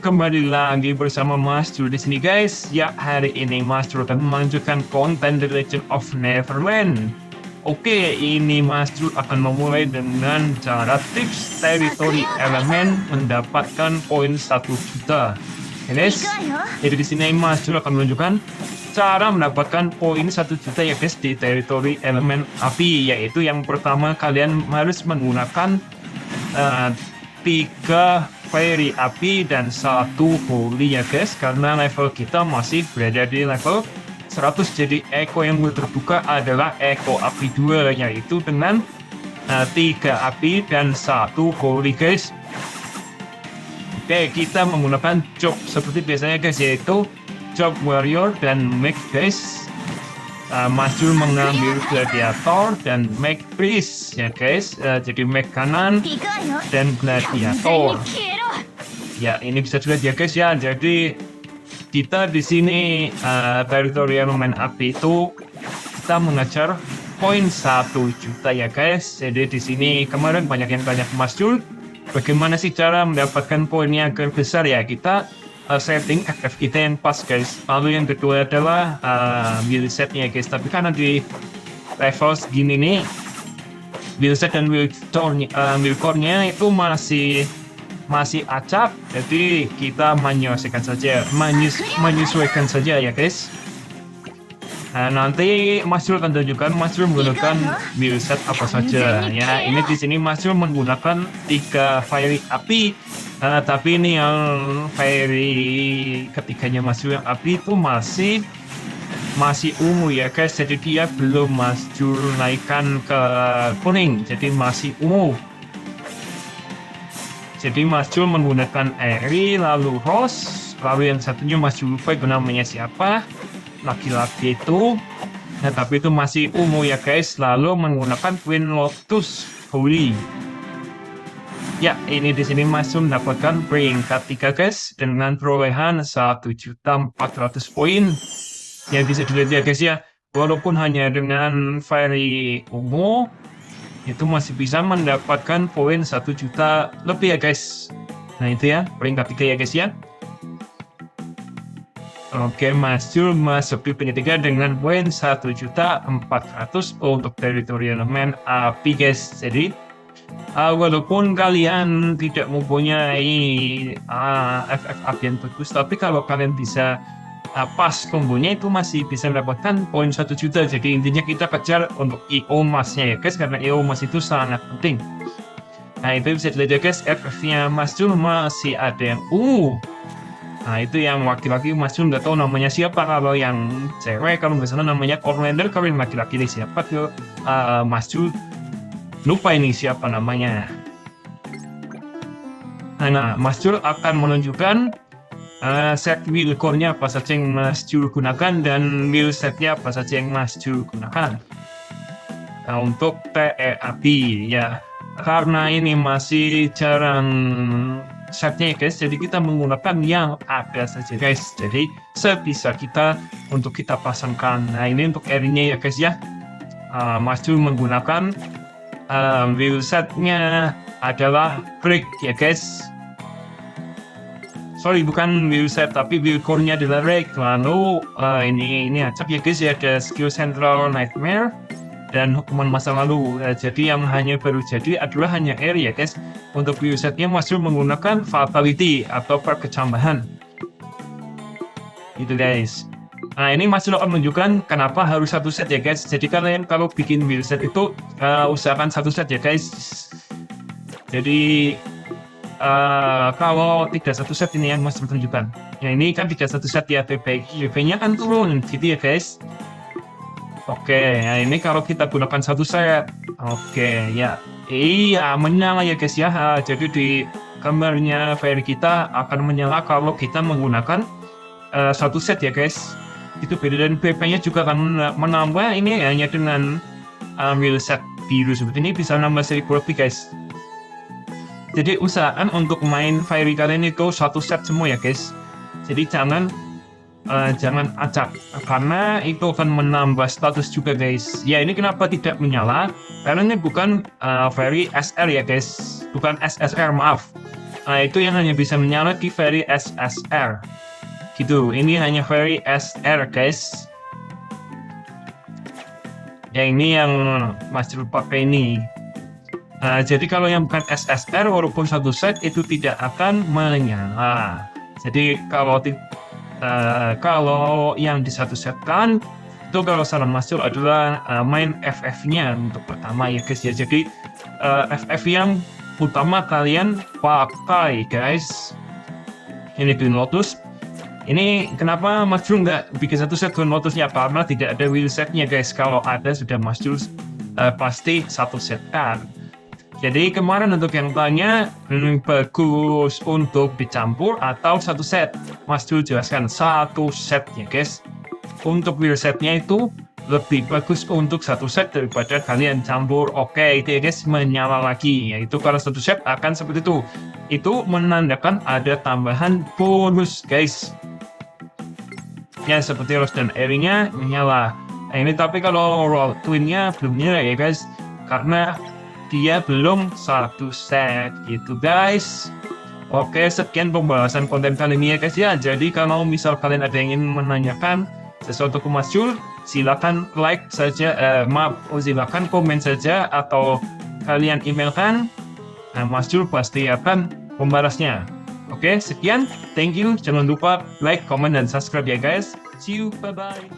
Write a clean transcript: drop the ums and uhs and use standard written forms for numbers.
kembali lagi bersama Mas Jul di sini guys. Ya, hari ini Mas Jul akan melanjutkan konten The Legend of Neverland. Oke, ini Mas Jul akan memulai dengan cara tips teritori elemen mendapatkan poin 1 juta. Ya guys, jadi di sini Mas Jul akan menunjukkan cara mendapatkan poin 1 juta ya guys di teritori elemen api, yaitu yang pertama kalian harus menggunakan 3 fairy api dan 1 holy ya guys, karena level kita masih berada di level 100. Jadi echo yang terbuka adalah echo api 2, yaitu dengan 3 api dan 1 holy guys. Oke, kita menggunakan job seperti biasanya guys, yaitu job warrior dan mech guys. Mas Jul mengambil gladiator dan mech priest ya guys. Jadi mech kanan dan gladiator. Ya, ini bisa dilihat ya guys ya. Jadi kita di sini teritori elemen api itu kita mengejar poin 1 juta ya guys. Jadi di sini kemarin banyak yang tanya ke Mas Jul, bagaimana sih cara mendapatkan poinnya agar besar ya? Kita setting FF kita yang pas guys. Lalu yang kedua adalah build setnya guys. Tapi karena di level segini nih build set dan build core-nya itu masih acak, jadi kita menyesuaikan saja ya guys. Nah, nanti Mas Jul akan tunjukkan Mas Jul menggunakan build set apa saja ya. Ini di sini Mas Jul menggunakan 3 fairy api, tapi ini yang fairy ketiganya Mas Jul yang api itu masih ungu ya guys. Jadi dia belum Mas Jul naikkan ke kuning, jadi masih ungu. Jadi Mas Jul menggunakan Eri, lalu Rose, lalu yang satunya Mas Jul lupa namanya siapa, laki-laki itu. Nah, tapi itu masih ungu ya guys. Lalu menggunakan Queen Lotus Holy. Ya, ini di sini Mas Jul mendapatkan peringkat 3 guys dengan perolehan 1.400 poin. Yang bisa dilihat ya guys ya, walaupun hanya dengan fairy ungu itu masih bisa mendapatkan poin 1 juta lebih ya guys. Nah itu ya, peringkat 3 ya guys ya. Oke, Mas Jul masuk di peringkat 3 dengan poin 1.400 untuk teritori elemen api guys. Jadi walaupun kalian tidak mempunyai FF api yang bagus, tapi kalau kalian bisa pas kombonya itu masih bisa mendapatkan poin 1 juta. Jadi intinya kita kejar untuk EO emasnya ya guys, karena EO emas itu sangat penting. Nah itu bisa dilihat ya guys, FF-nya Mas Jul masih ada yang nah itu yang laki-laki Mas Jul nggak tahu namanya siapa. Kalau yang cewek, kalau nggak salah namanya Corlander. Kalau yang laki-laki ini siapa tuh Mas Jul lupa ini siapa namanya. Nah Mas Jul akan menunjukkan set build core-nya apa saja yang Mas Jul gunakan dan build set-nya apa saja yang Mas Jul gunakan. Nah, untuk TE api ya, karena ini masih jarang setnya guys, jadi kita menggunakan yang ada saja guys. Jadi sebisa kita untuk kita pasangkan. Nah ini untuk area-nya ya guys ya. Mas Jul menggunakan build set-nya adalah break ya guys. Sorry, bukan build set, tapi build core-nya adalah Rake. Lalu ini acap ya guys ya, ada skill Central Nightmare dan hukuman masa lalu. Jadi yang hanya baru jadi adalah hanya Air ya guys. Untuk build setnya Mas Jul menggunakan Fatality atau perkecambahan. Itu guys. Nah ini Mas Jul akan menunjukkan kenapa harus 1 set ya guys. Jadi kalian kalau bikin build set itu usahakan 1 set ya guys. Jadi kalau tidak 1 set ini yang Mas tunjukkan. Ya ini kan tidak 1 set ya, PV-nya kan turun gitu ya guys. Oke, nah ini kalau kita gunakan 1 set. Oke, ya. Iya, menyala ya guys ya. Jadi di gambarnya fairy kita akan menyala kalau kita menggunakan 1 set ya guys. Itu beda, dan PP-nya juga akan menambah. Ini hanya dengan build set biru seperti ini bisa nambah 1000 lebih guys. Jadi usahakan untuk main fairy kalian itu 1 set semua ya guys. Jadi jangan acak, karena itu akan menambah status juga guys. Ya ini kenapa tidak menyala, karena ini bukan fairy SR ya guys, bukan SSR maaf. Nah, itu yang hanya bisa menyala di Very SSR. Gitu, ini hanya Very SR, guys. Yang ini yang Mas Jul pakai ini. Nah, jadi kalau yang bukan SSR, walaupun satu set itu tidak akan menyala. Jadi kalau yang di satu set kan, itu kalau saran Mas Jul adalah main FF-nya untuk pertama ya guys ya. Jadi FF yang utama kalian pakai guys. Ini Twin Lotus. Ini kenapa Mas Jul nggak bikin satu set Twin Lotusnya? Karena tidak ada wheel setnya guys. Kalau ada sudah Mas Jul pasti satu set kan. Jadi kemarin untuk yang tanya, bagus untuk dicampur atau satu set? Mas Jul jelaskan satu set ya guys. Untuk wheel setnya itu lebih bagus untuk satu set daripada kalian campur. Oke, itu ya guys, menyala lagi. Yaitu kalau satu set akan seperti itu. Itu menandakan ada tambahan bonus guys. Ya seperti Rose dan Airy-nya menyala. Nah ini tapi kalau Roll Twin-nya belum nyala ya guys. Karena dia belum satu set gitu guys. Oke, sekian pembahasan konten kali ini ya guys ya. Jadi kalau misal kalian ada yang ingin menanyakan sesuatu ke Mas Jul, silakan like saja, silakan komen saja atau kalian emailkan. Nah, Mas Jul pasti akan membalasnya. Oke, sekian. Thank you. Jangan lupa like, comment, dan subscribe ya guys. See you. Bye-bye.